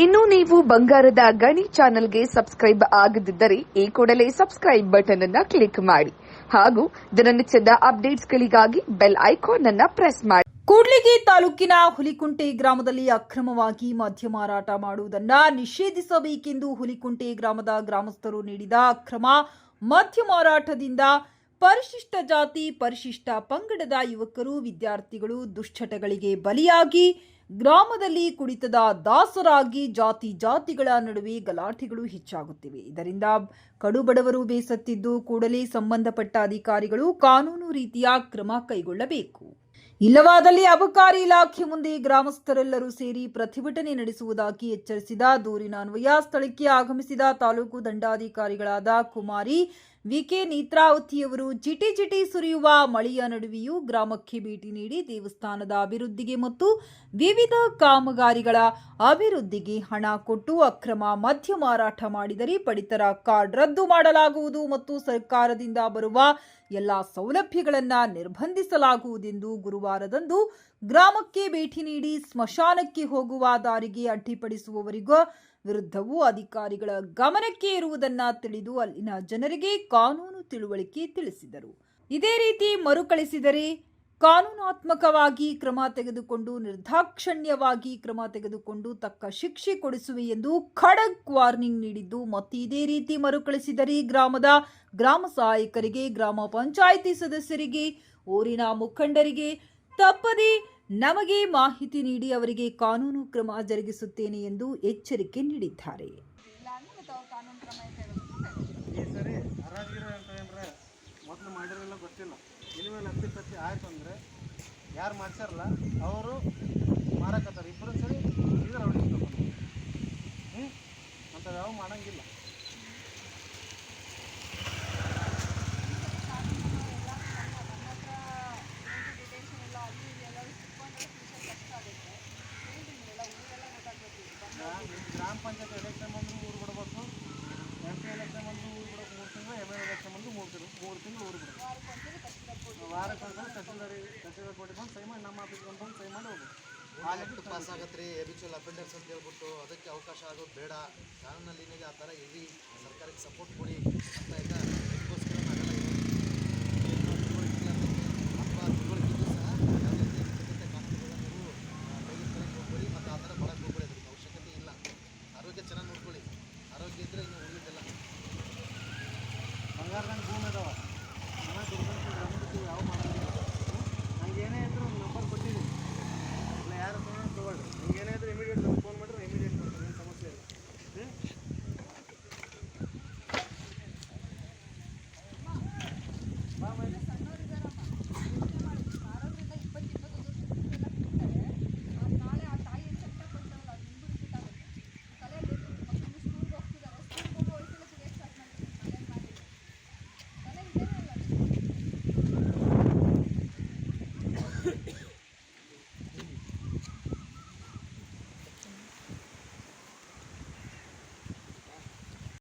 ಇನ್ನು ನೀವು ಬಂಗಾರದ ಗಣಿ ಚಾನೆಲ್ಗೆ ಸಬ್ಸ್ಕ್ರೈಬ್ ಆಗದಿದ್ದರೆ ಈ ಕೂಡಲೇ ಸಬ್ಸ್ಕ್ರೈಬ್ ಬಟನ್ ಅನ್ನು ಕ್ಲಿಕ್ ಮಾಡಿ ಹಾಗೂ ದಿನನಿತ್ಯದ ಅಪ್ಡೇಟ್ಸ್ಗಳಿಗಾಗಿ ಬೆಲ್ ಐಕಾನ್ ಅನ್ನು ಪ್ರೆಸ್ ಮಾಡಿ. ಕೂಡ್ಲಿಗಿ ತಾಲೂಕಿನ ಹುಲಿಕುಂಟೆ ಗ್ರಾಮದಲ್ಲಿ ಅಕ್ರಮವಾಗಿ ಮದ್ಯ ಮಾರಾಟ ಮಾಡುವುದನ್ನು ನಿಷೇಧಿಸಬೇಕೆಂದು ಹುಲಿಕುಂಟೆ ಗ್ರಾಮದ ಗ್ರಾಮಸ್ಥರು ನೀಡಿದ ಅಕ್ರಮ ಮದ್ಯ ಮಾರಾಟದಿಂದ ಪರಿಶಿಷ್ಟ ಜಾತಿ ಪರಿಶಿಷ್ಟ ಪಂಗಡದ ಯುವಕರು ವಿದ್ಯಾರ್ಥಿಗಳು ದುಶ್ಚಟಗಳಿಗೆ ಬಲಿಯಾಗಿ ಗ್ರಾಮದಲ್ಲಿ ಕುಡಿತದ ದಾಸರಾಗಿ ಜಾತಿಗಳ ನಡುವೆ ಗಲಾಟೆಗಳು ಹೆಚ್ಚಾಗುತ್ತಿವೆ. ಇದರಿಂದ ಕಡುಬಡವರು ಬೇಸತ್ತಿದ್ದು ಕೂಡಲೇ ಸಂಬಂಧಪಟ್ಟ ಅಧಿಕಾರಿಗಳು ಕಾನೂನು ರೀತಿಯ ಕ್ರಮ ಕೈಗೊಳ್ಳಬೇಕು. ಇಲ್ಲವಾದಲ್ಲಿ ಅಬಕಾರಿ ಇಲಾಖೆ ಮುಂದೆ ಗ್ರಾಮಸ್ಥರೆಲ್ಲರೂ ಸೇರಿ ಪ್ರತಿಭಟನೆ ನಡೆಸುವುದಾಗಿ ಎಚ್ಚರಿಸಿದ ದೂರಿನ ಅನ್ವಯ ಸ್ಥಳಕ್ಕೆ ಆಗಮಿಸಿದ ತಾಲೂಕು ದಂಡಾಧಿಕಾರಿಗಳಾದ ಕುಮಾರಿ ವಿಕೆ ನೇತ್ರಾವತಿಯವರು ಜಿಟಿ ಸುರಿಯುವ ಮಳೆಯ ನಡುವೆಯೂ ಗ್ರಾಮಕ್ಕೆ ಭೇಟಿ ನೀಡಿ ದೇವಸ್ಥಾನದ ಅಭಿವೃದ್ಧಿಗೆ ಮತ್ತು ವಿವಿಧ ಕಾಮಗಾರಿಗಳ ಅಭಿವೃದ್ಧಿಗೆ ಹಣ ಕೊಟ್ಟು ಅಕ್ರಮ ಮದ್ಯ ಮಾರಾಟ ಮಾಡಿದರೆ ಪಡಿತರ ಕಾರ್ಡ್ ರದ್ದು ಮಾಡಲಾಗುವುದು ಮತ್ತು ಸರ್ಕಾರದಿಂದ ಬರುವ ಎಲ್ಲಾ ಸೌಲಭ್ಯಗಳನ್ನು ನಿರ್ಬಂಧಿಸಲಾಗುವುದೆಂದು ಗುರುವಾರದಂದು ಗ್ರಾಮಕ್ಕೆ ಭೇಟಿ ನೀಡಿ ಸ್ಮಶಾನಕ್ಕೆ ಹೋಗುವ ದಾರಿಗೆ ಅಡ್ಡಿಪಡಿಸುವವರಿಗೂ ವಿರುದ್ಧವೂ ಅಧಿಕಾರಿಗಳ ಗಮನಕ್ಕೆ ಇರುವುದನ್ನ ತಿಳಿದು ಅಲ್ಲಿನ ಜನರಿಗೆ ಕಾನೂನು ತಿಳುವಳಿಕೆ ತಿಳಿಸಿದರು. ಇದೇ ರೀತಿ ಮರುಕಳಿಸಿದರೆ ಕಾನೂನಾತ್ಮಕವಾಗಿ ಕ್ರಮ ತೆಗೆದುಕೊಂಡು ನಿರ್ದಾಕ್ಷಣ್ಯವಾಗಿ ಕ್ರಮ ತೆಗೆದುಕೊಂಡು ತಕ್ಕ ಶಿಕ್ಷೆ ಕೊಡಿಸುವೆ ಎಂದು ಖಡಕ್ ವಾರ್ನಿಂಗ್ ನೀಡಿದ್ದು, ಮತ್ತೆ ಇದೇ ರೀತಿ ಮರುಕಳಿಸಿದರೆ ಗ್ರಾಮದ ಗ್ರಾಮ ಸಹಾಯಕರಿಗೆ, ಗ್ರಾಮ ಪಂಚಾಯಿತಿ ಸದಸ್ಯರಿಗೆ, ಊರಿನ ಮುಖಂಡರಿಗೆ ತಪ್ಪದೇ ನಮಗೆ ಮಾಹಿತಿ ನೀಡಿ ಅವರಿಗೆ ಕಾನೂನು ಕ್ರಮ ಜರುಗಿಸುತ್ತೇನೆ ಎಂದು ಎಚ್ಚರಿಕೆ ನೀಡಿದ್ದಾರೆ. ಆಯ್ತು ಅಂದರೆ ಯಾರು ಮಾಡ್ಸಾರಲ್ಲ ಅವರು ಮಾರಕತ್ತಾರೆ, ಇಬ್ಬರು ಸರಿ ಇದ್ರೆ ಹೊಡಿಸ್ಬೇಕು. ಅಂಥವು ಯಾವ ಮಾಡೋಂಗಿಲ್ಲ. ಗ್ರಾಮ ಪಂಚಾಯತ್ ಎಲೆಕ್ಷನ್ ಬಂದರೂ ಊರು ಬಿಡಬೇಕು, MP ಎಲೆಕ್ಷನ್ ಬಂದರೂ ಊರು ಬಿಡಬೇಕು 3 ತಿಂಗಳು, ML ಎಲೆಕ್ಷನ್ ಬಂದು 3 ತಿಂಗಳು ಊರು ಬಿಡಬೇಕು. ವಾರಕ್ಕೆ ತಹಸೀಲ್ದಾರ್ ಕೊಟ್ಟು ಬಂದು ಸೈ ಮಾಡಿ ನಮ್ಮ ಆಫೀಸ್ಗೆ ಬಂದು ಸೈ ಮಾಡಿ ಹೋಗ್ಬೇಕು. ಆ ಲೆಕ್ಕ ಪಾಸ್ ಆಗತ್ತೆ ರೀ. ಎಬಿಚುವಲ್ ಅಪೆಂಡರ್ಸ್ ಅಂತ ಹೇಳ್ಬಿಟ್ಟು ಅದಕ್ಕೆ ಅವಕಾಶ ಆಗೋದು ಬೇಡ. ಕಾನೂನಲ್ಲಿ ಏನಿದೆ ಆ ಥರ ಇರಿ, ಸರ್ಕಾರಕ್ಕೆ ಸಪೋರ್ಟ್ ಕೊಡಿ ಅಂತ